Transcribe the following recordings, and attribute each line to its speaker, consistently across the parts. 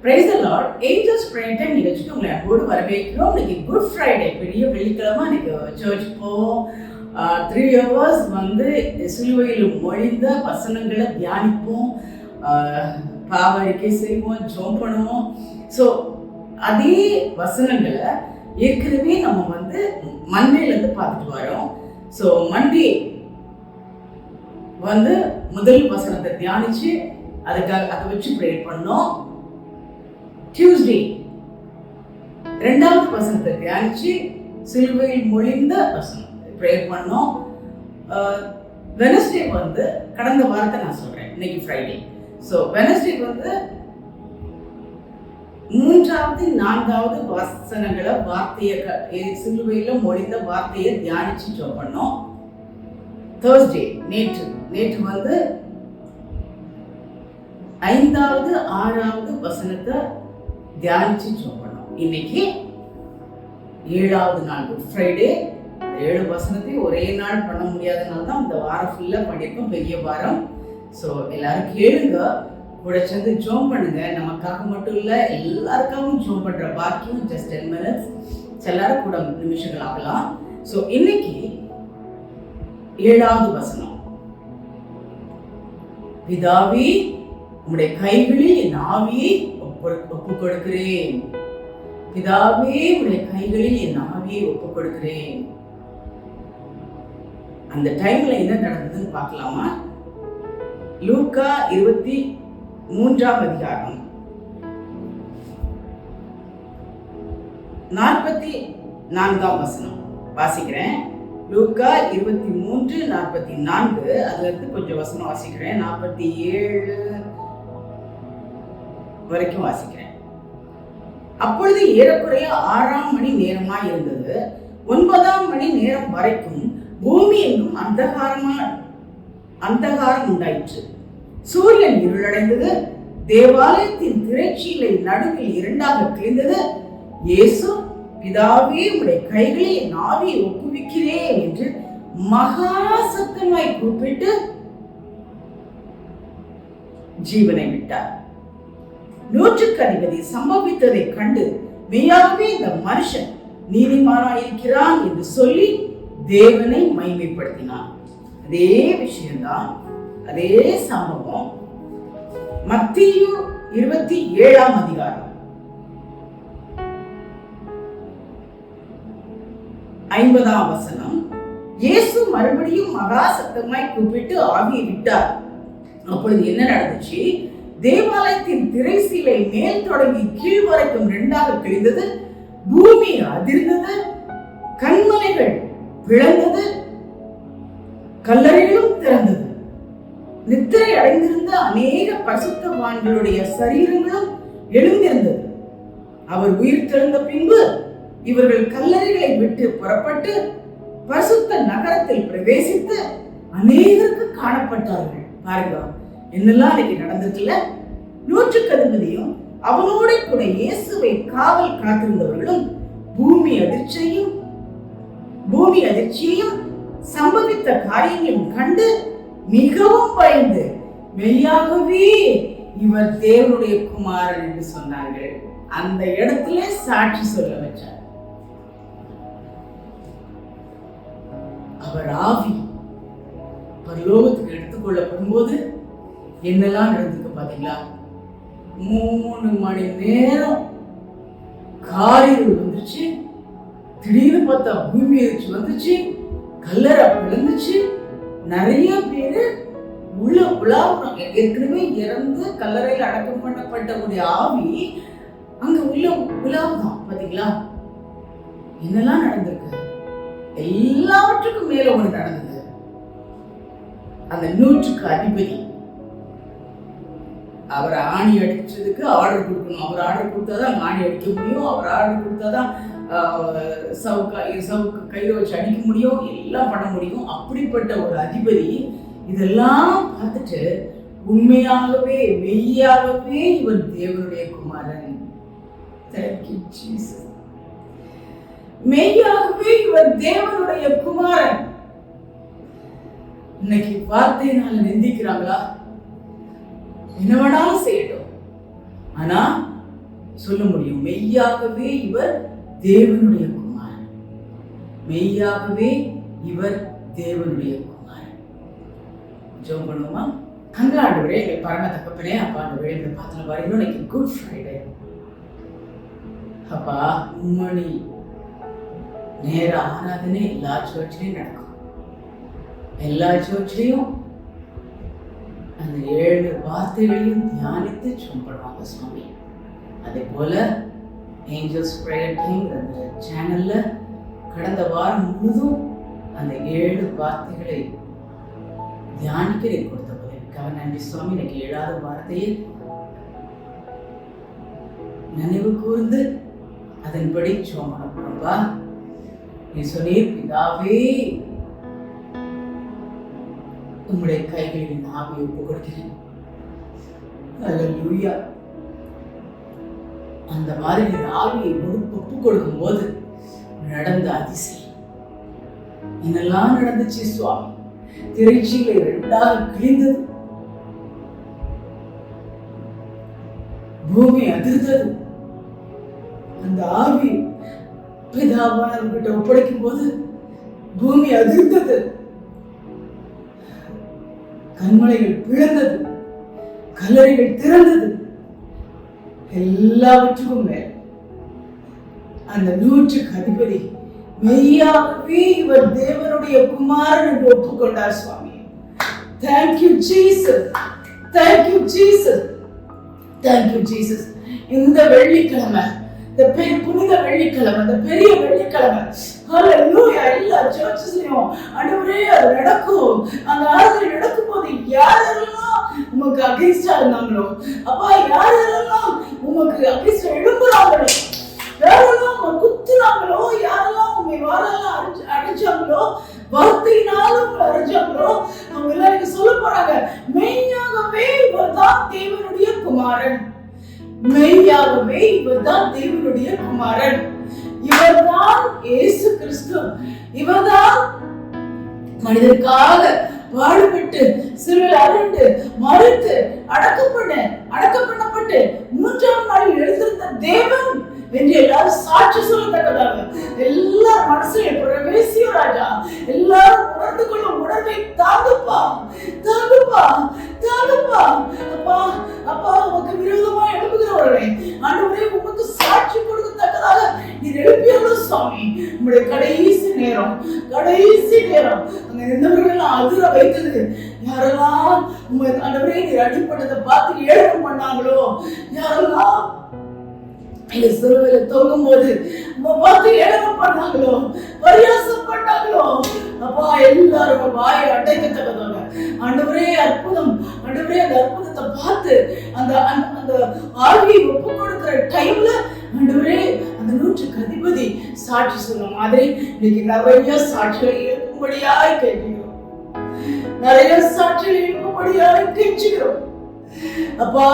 Speaker 1: Price the Lord. Angels prayer time நிகழ்ச்சிக்கு உங்களை அன்போடு வரவேற்கிறோம். இன்னைக்கு குட் ஃப்ரைடே, பெரிய வெள்ளிக்கிழமை. இன்னைக்கு சர்ச் போவோம். 3 hours சிலுவையில் மொழிந்த வசனங்களை தியானிப்போம், பாவ அறிக்கை செய்வோம், ஜெபம் பண்ணுவோம். ஸோ அதே வசனங்களை ஏற்கனவே நம்ம மண்டேலேருந்து பார்த்துட்டு வரோம். ஸோ மண்டே முதல் வசனத்தை தியானிச்சு அதை வச்சு ப்ரேயர் பண்ணோம். டியூஸ்டே 2வது வசனத்தை தியானிச்சு சிலுவையில் மொழிந்த வசனம் ப்ரேயர் பண்ணோம். வெனஸ்டே கடந்த வாரத்தை நான் சொல்றேன், இன்னைக்கு ஃப்ரைடே. ஸோ வெனஸ்டே 3வது 4வது வசனங்களை வார்த்தையை சிலுவையில மொழிந்த வார்த்தையை தியானிச்சு ஜெபம் பண்ணோம். தேர்ஸ்டே நேற்று 5வது 6வது வசனத்தை தியானிச்சு ஜெபம் பண்ணோம். இன்னைக்கு 7வது நாள் குட் ஃப்ரைடே. 7 வசனத்தையும் ஒரே நாள் பண்ண முடியாதனால தான் இந்த வாரம் ஃபுல்லா பண்ணியிருக்கோம், பெரிய வாரம். ஸோ எல்லாரும் கேளுங்க, கூட சேர்ந்து ஜெபம் பண்ணுங்க. நமக்காக மட்டும் இல்லை, எல்லாருக்காகவும் ஜெபம் பண்ற பாக்கியம். ஜஸ்ட் 10 minutes, எல்லாரும் கூட நிமிஷங்கள் ஆகலாம். ஸோ இன்னைக்கு 7வது வசனம், பிதாவே உம்முடைய கைகளில் என் ஆவியை ஒப்பு கொடுக்கிறேன். பிதாவே உம்முடைய கைகளில் என் ஆவியை ஒப்பு கொடுக்கிறேன். அந்த டைம்ல என்ன நடந்ததுன்னு பார்க்கலாமா? லூக்கா 23ஆம் அதிகாரம் 44ஆம் வசனம் வாசிக்கிறேன். லூக்கா 23:44, அதுல இருந்து கொஞ்சம் வசனம் வாசிக்கிறேன். 47 வரைக்கும் வாசிக்கிறேன். அப்பொழுது ஏறக்குறைய 6ஆம் மணி நேரமாய் இருந்தது. 9ஆம் மணி நேரம் வரைக்கும் பூமி எங்கும் அந்தகாரம் உண்டாயிற்று. சூரியன் இருளடைந்தது. தேவாலயத்தின் திரைச்சீலை நடுவில் 2ஆக கிழிந்தது. இயேசு, பிதாவே உம்முடைய கைகளில் என் ஆவியை ஒப்புவிக்கிறேன் என்று மகா சத்தமாய் கூப்பிட்டு ஜீவனை விட்டார். 100க்கு அதிபதி சம்பவித்ததை கண்டு, மெய்யாகவே இந்த மனுஷன் நீதிமானாயிருக்கிறான் என்று சொல்லி தேவனை மகிமைப்படுத்தினான். அதே விஷயம்தான், அதே சம்பவம் மத்தேயு 27ஆம் அதிகாரம் 50ஆம் வசனம். இயேசு மறுபடியும் மகா சத்தமாய் கூப்பிட்டு ஆவியை விட்டார். அப்பொழுது என்ன நடந்துச்சு? தேவாலயத்தின் திரைசீலை மேல் தொடங்கி கீழ் வரைக்கும் 2ஆக கிழிந்தது. பூமி அதிர்ந்தது. கண்மலைகள் பிளந்தது. கல்லறைகளும் திறந்தது. நித்திரை அடைந்திருந்த அநேக பரிசுத்தவான்களுடைய சரீரங்களும் எழுந்திருந்தது. அவர் உயிர் தெழுந்த பின்பு இவர்கள் கல்லறைகளை விட்டு புறப்பட்டு பரிசுத்த நகரத்தில் பிரவேசித்து அநேகருக்கு காணப்பட்டார்கள். பாருங்க, என்னெல்லாம் இன்னைக்கு நடந்துட்டுல. 100க்கு அதிபதியும் அவனோட கூட இயேசுவை காவல் காத்திருந்தவர்களும் பூமி அதிர்ச்சியையும் சம்பவித்த காரியங்களையும் கண்டு மிகவும் பயந்து, மெய்யாகவே இவர் தேவனுடைய குமாரன் என்று சொன்னார்கள். அந்த இடத்துல சாட்சி சொல்ல வச்சார். அவர் ஆவி பரலோகத்துக்கு எடுத்துக்கொள்ளப்படும் போது என்னெல்லாம் நடந்துக்கு பாத்தீங்களா? 3 மணி நேரம் காரிருள் வந்துச்சு. திடீர்னு பார்த்தா பூமி எரிச்சு வந்துச்சு. கல்லறை விழுந்துச்சு. நிறைய பேரு உள்ள உலாவுறாங்க. ஏற்கனவே இறந்து கல்லறையில் அடக்கம் பண்ணப்பட்ட ஆவி அங்க உள்ள உலாவுதான். பாத்தீங்களா என்னெல்லாம் நடந்திருக்கு? எல்லாவற்றுக்கும் மேல ஒண்ணு நடந்தது. அந்த 100க்கு அதிபதி அவர் ஆணி அடிச்சதுக்கு ஆர்டர் கொடுக்கணும். அவர் ஆர்டர் கொடுத்தாதான் ஆணி அடிக்க முடியும். அவர் ஆர்டர் கொடுத்தாதான் சவுக்கு கையில வச்சு அடிக்க முடியும், எல்லாம் பண்ண முடியும். அப்படிப்பட்ட ஒரு அதிபதி இதெல்லாம் பார்த்துட்டு, உண்மையாகவே மெய்யாகவே இவர் தேவனுடைய குமாரன், மெய்யாகவே இவர் தேவனுடைய குமாரன். இன்னைக்கு வார்த்தையினால நிந்திக்கிறாங்களா? என்ன வேணாலும் செய்யட்டும், ஆனா சொல்ல முடியும், மெய்யாகவே இவர் தேவனுடைய குமாரன், மெய்யாகவே இவர் தேவனுடைய குமாரன். ஜெபம் பண்ணுவோமா? அங்க ஆண்டவரே, எங்கள் பரம தகப்பனே, அப்பா அந்த வேலை பார்த்து பாருங்க, இன்னைக்கு குட் ஃப்ரைடே அப்பா. உம்மணி நேர ஆராதனை எல்லா சர்ச்லையும் நடக்கும். எல்லா சர்ச்லையும் அந்த 7 வார்த்தைகளையும் தியானித்து சொல்லுவாங்க சுவாமி. அதே போல ஏஞ்சல்ஸ் பிரேயர் டீம் அந்த சேனல்ல கடந்த வாரம் முழுதும் அந்த 7 வார்த்தைகளை தியானிக்க கொடுத்த போதற்காக நன்றி சுவாமி. எனக்கு 7வது வார்த்தையை நினைவு கூர்ந்து அதன்படி சோமனப்பா. நீ சொன்னீர், பிதாவே உங்களுடைய கைகளில் ஆவியை ஒப்பு கொடுக்கிறேன். அல்லேலூயா. அந்த மாதிரி ஆவியை ஒப்பு கொடுக்கும் போது நடந்த அதிசயம் என்னெல்லாம் நடந்துச்சு சுவாமி. திரைச்சீலை 2ஆக கிழிந்தது, பூமி அதிர்ந்தது. அந்த ஆவி பிதாவானவர்கிட்ட ஒப்படைக்கும் போது பூமி அதிர்ந்தது, கண்மலைகள் பிளந்தது, கல்லறைகள் திறந்தது. எல்லாவற்றுக்கும் மேல் அந்த 100க்கு அதிபதி மெய்யாகவே இவர் தேவனுடைய குமாரன் என்று ஒப்புக்கொண்டார் சுவாமி. Thank you Jesus, thank you Jesus, thank you Jesus. இந்த வெள்ளிக்கிழமை, இந்த புனித வெள்ளிக்கிழமை, இந்த பெரிய வெள்ளிக்கிழமை, ஹல்லேலூயா, எல்லா சர்ச்சஸ்லயும் ஆண்டவரே அது நடக்கும். அந்த ஆராதனை நடக்கும் போது யாரெல்லாம் உமக்கு அகைன்ஸ்டா இருந்தாங்களோ, அப்பா யாரெல்லாம் உமக்கு அகைன்ஸ்டா எழும்புறாங்களோ, யாரெல்லாம் உங்க குத்துனாங்களோ, யாரெல்லாம் உங்க வாரெல்லாம் அடிச்சாங்களோ, வார்த்தையினாலும் அடிச்சாங்களோ, அவங்க எல்லாரும் சொல்ல போறாங்க, மெய்யாகவே இவர்தான் தேவனுடைய குமாரன், மெய்யாகவே இவர்தான் தேவனுடைய குமாரன், இவர்தான் இயேசு கிறிஸ்து, இவர்தான் மனிதனுக்காக பாடுபட்டு சிலுவையில் அறைந்து மரித்து அடக்கப்பட்டு 3ஆம் நாளில் எழுந்திருந்த தேவன் என்று எல்லாரும் சாட்சி சொல்லத்தக்கதாக எல்லாரும் மனசுல பிரவேசியும் ராஜா. எல்லாரும் உணர்ந்து கொள்ளும் உணர்வை தாங்குப்பா, தாங்குப்பா, தாங்குப்பா. அப்பா, அப்பா, உமக்கு விரோதமா எழுப்புகிறவர்களே ஆண்டவரே, உமக்கு சாட்சி கொடுக்கத்தக்கதாக நீர் எழுப்பியவர்கள் சுவாமி. உங்களுடைய கடைசி நேரம், கடைசி நேரம் அங்க இருந்தவர்கள் அதிர வைத்தது யாரெல்லாம் உங்க ஆண்டவரே நீர் அடிப்பட்டதை பார்த்து எழுப்பு பண்ணாங்களோ, யாரெல்லாம் நீங்க சிலுவையில தொங்கும் போது பார்த்து எழுப்பு பண்ணாங்களோ, பரியாசம் பண்ணாங்களோ, அப்பா எல்லாரும் வாயை அடைக்கத்தக்கதாக ஆண்டவரே அற்புதம், ஆண்டவரே அந்த அற்புதத்தை பார்த்து அந்த அந்த ஆவியை ஒப்பு கொடுக்கிற டைம்ல ஆண்டவரே அந்த 100க்கு அதிபதி சாட்சி சொன்ன மாதிரி இன்னைக்கு நிறைய சாட்சிகளை இருக்கும்படியாய் கேட்கிறோம், நிறைய சாட்சிகளை இருக்கும்படியாய் கேட்கிறோம். அப்பா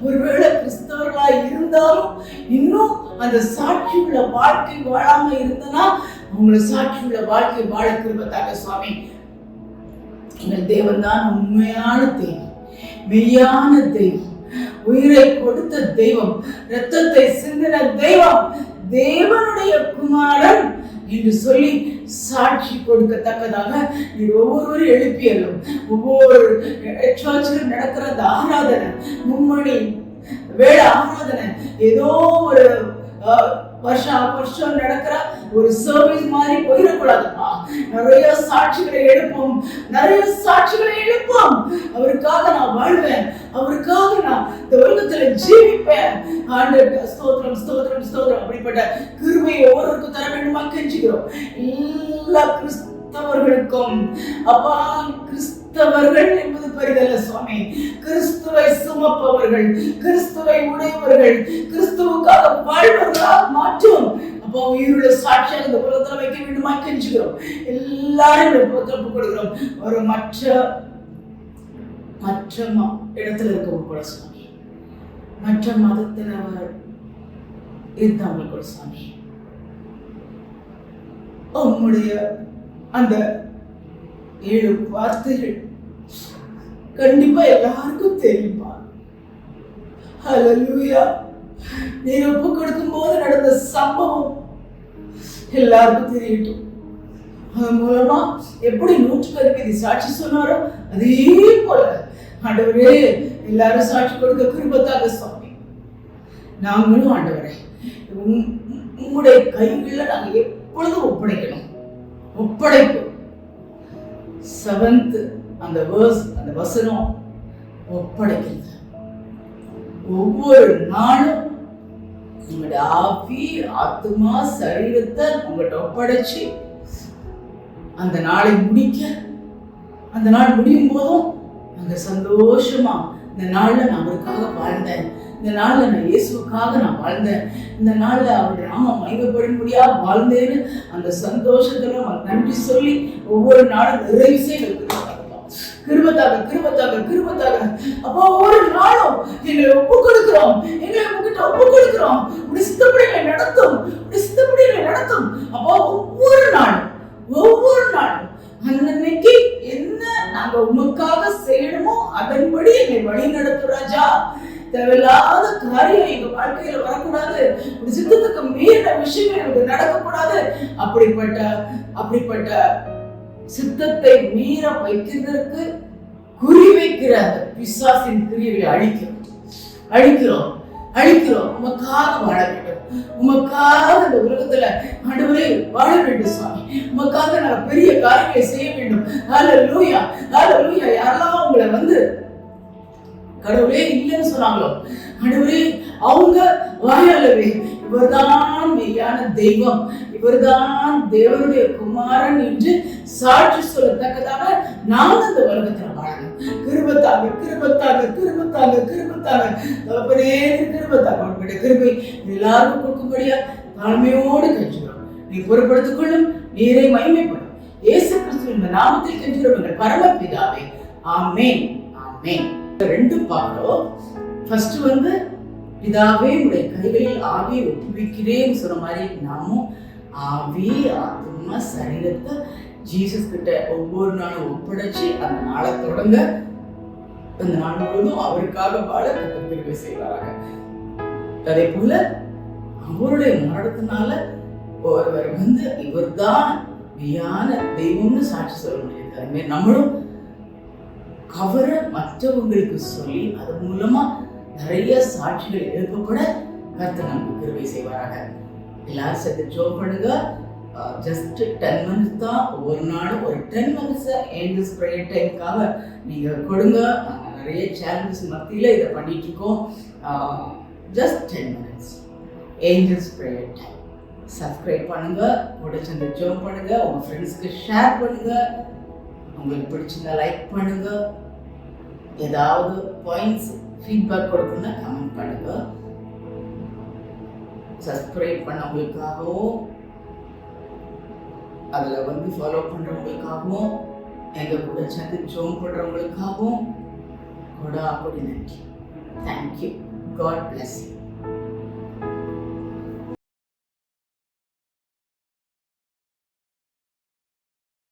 Speaker 1: ஒருவேளை கிறிஸ்தவர்களா இருந்தாலும் இன்னும் அந்த சாட்சி உள்ள வாழ்க்கை வாழாம இருந்தனா உங்களை சாட்சி உள்ள வாழ்க்கை வாழ கிருபையாக சுவாமி. எங்கள் தேவன் தான் உண்மையான தெய்வம், மெய்யான தெய்வம், உயிரை கொடுத்த தெய்வம், இரத்தத்தை சிந்தின தெய்வம், தேவனுடைய குமாரன் என்று சொல்லி சாட்சி கொடுக்கத்தக்கதாக நீர் ஒவ்வொருவரும் எழுப்பியலும் ஒவ்வொரு சர்ச்சிலும் நடக்கிற அந்த ஆராதனை, மும்மணி வேளை ஆராதனை ஏதோ ஒரு வருஷம் நடக்கிற ஒரு சர்வீஸ் மாதிரி போயிடக்கூடாதுப்பா. நிறைய சாட்சிகளை எழுப்போம், நிறைய சாட்சிகளை எழுப்போம். அவருக்காக நான் வாழ்வேன், அவருக்காக நான் இந்த உலகத்துல ஜீவிப்பேன். ஆண்டவருக்கு ஸ்தோத்திரம், ஸ்தோத்திரம், ஸ்தோத்திரம். அப்படிப்பட்ட கிருபையை ஒவ்வொருவருக்கும் தர வேண்டுமா கெஞ்சுகிறோம். எல்லா கிறிஸ்தவர்களுக்கும் அப்பா, கிறிஸ்தவர்கள் என்பது பெரிதல்ல சுவாமி, கிறிஸ்துவை சுமப்பவர்கள், கிறிஸ்துவை உடையவர்கள், கிறிஸ்துவுக்காக வாழ்வர்களாக மாற்றும் அப்பா உயிருள்ள சாட்சியாக இந்த உலகத்துல வைக்க வேண்டுமா கெஞ்சுகிறோம். எல்லாரும் ஒப்பு கொடுக்கிறோம். ஒரு மற்ற இடத்துல இருக்கவங்க கூட சுவாமி, மற்ற மதத்தினவர் இருந்தவங்க கூட சுவாமி, உங்களுடைய அந்த 7 வார்த்தைகள் கண்டிப்பா எல்லாருக்கும் தெரியுமா? ஹல்லேலூயா. நீர் ஒப்பு கொடுக்கும் போது நடந்த சம்பவம் எல்லாருக்கும் தெரியட்டும். அதன் மூலமா எப்படி 100% சாட்சி சொன்னாரோ அதே போல ஆண்டவரே எல்லாரும் சாட்சி கொடுக்க கிருபையாக சுவாமி. நாங்களும் ஆண்டவரே உங்களுடைய கைகளில நாங்கள் எப்பொழுதும் ஒப்படைக்கணும். ஒப்படைப்பு 7th அந்த வேர்ஸ், அந்த வசனம் ஒப்படைக்கிறது. ஒவ்வொரு நாளும் உங்களுடைய ஆவி, ஆத்மா, சரீரத்தை உங்கள்கிட்ட ஒப்படைச்சு அந்த நாளை முடிக்க, அந்த நாள் முடியும் போதும் நாங்கள் சந்தோஷமா இந்த நாள்ல நான் அவருக்காக வாழ்ந்தேன், இந்த நாள்ல நான் இயேசுக்காக நான் வாழ்ந்தேன், இந்த நாள்ல அவருடைய நாமம் மகிமைப்படும்படியா வாழ்ந்தேன்னு அந்த சந்தோஷத்துல நன்றி சொல்லி ஒவ்வொரு நாளும் நிறைவு செய்ய கிருபையாக கிருபையாக கிருபையாக. அப்போ ஒவ்வொரு நாளும் எங்களை ஒப்பு கொடுக்கிறோம், எங்களை உங்ககிட்ட ஒப்பு கொடுக்கிறோம். சித்தப்படிகளை நடத்தும், சித்தப்படிகளை நடத்தும். அப்போ ஒவ்வொரு நாளும் அன்னைக்கு என்ன நாங்க உமக்காக செய்யணுமோ அதன்படி என்னை வழி நடத்தும் ராஜா. தேவையில்லாத காரியம் எங்க வாழ்க்கையில வரக்கூடாது, சித்தத்துக்கு மீறின விஷயங்கள் எனக்கு நடக்கக்கூடாது. அப்படிப்பட்ட சித்தத்தை மீற வைக்கிறதற்கு குறி வைக்கிற அந்த பிசாசின் கிரியைகளை அழிக்கிறோம். உமக்காக வாழ வேண்டும், உமக்காக இந்த உலகத்துல ஆண்டவரே வாழ வேண்டும் சுவாமி. உமக்காக நாங்கள் பெரிய காரியங்களை செய்ய வேண்டும். ஹல்லேலூயா, ஹல்லேலூயா. யாரெல்லாம் உங்களை வந்து கடவுளே இல்லைன்னு சொன்னாங்களோ, ஆண்டவரே அவங்க வாயாலவே இவர்தான் மெய்யான தெய்வம், இவர்தான் தேவனுடைய குமாரன் என்று சாட்சி சொல்லத்தக்கதாக நாங்கள் இந்த உலகத்துல வாழணும். கிருபையாக கிருபையாக கிருபையாக கிருபையாக தகப்பனே, கிருபையாக அவர்களுடைய கிருபை எல்லாருக்கும் கொடுக்கும்படியா தாழ்மையோடு கெஞ்சுகிறோம். நீ பொறுப்படுத்திக் கொள்ளும், நீரை மகிமைப்படும். இயேசு கிறிஸ்துவின் நாமத்தில் கெஞ்சுகிறோம் எங்கள் பரமபிதாவே. ஆமென், ஆமென். ரெண்டும் பார்க்கிறோம். ஃபர்ஸ்ட் வந்து பிதாவே உடைய கைகளில் ஆவியை ஒப்புவிக்கிறேன்னு சொன்ன மாதிரி நாமும் ஆவி, ஆத்மா, சரீரத்தை ஜீசஸ் கிட்ட ஒவ்வொரு நாளும் ஒப்படைச்சு அந்த நாளை தொடங்க, அந்த நாள் முழுவதும் அவருக்காக வாழ கர்த்தர் செய்வாராக. அதே போல அவருடைய மரணத்தினால ஒருவர் வந்து இவர்தான் மெய்யான தெய்வம்னு சாட்சி சொல்ல முடியாது. அதே மாதிரி நம்மளும் அவரை மற்றவங்களுக்கு சொல்லி அது மூலமா நிறைய சாட்சிகள் எழுப்பப்பட கர்த்தர் நமக்கு கிருபை செய்வாராக. எல்லாரும் சேர்த்து ஜெபம் பண்ணுங்க. ஜஸ்ட் 10 minutes தான் ஒவ்வொரு நாளும். ஒரு 10 minutes ஏஞ்சல்ஸ் ப்ரேயர் டைம்காக நீங்க கொடுங்க. நாங்கள் நிறைய சேலஞ்சஸ் மத்தியில இதை பண்ணிட்டு இருக்கோம். Just 10 minutes angels prayer time. Subscribe பண்ணுங்க, கூட சேர்ந்து ஜெபம் பண்ணுங்க, உங்க ஃப்ரெண்ட்ஸ்க்கு ஷேர் பண்ணுங்க, உங்களுக்கு பிடிச்சிருந்தா லைக் பண்ணுங்க. ஏதாவது பாயிண்ட்ஸ் ஃபீட்பேக் கொடுக்கணும்னா கமெண்ட் பண்ணுங்க. சப்ஸ்கிரைப் பண்ணவங்களுக்காகவும் அதில் வந்து ஃபாலோ பண்ணுறவங்களுக்காகவும் எங்கள் கூட சேர்ந்து ஜோம் பண்ணுறவங்களுக்காகவும் கூட அப்படி நன்றி. தேங்க்யூ. God bless you.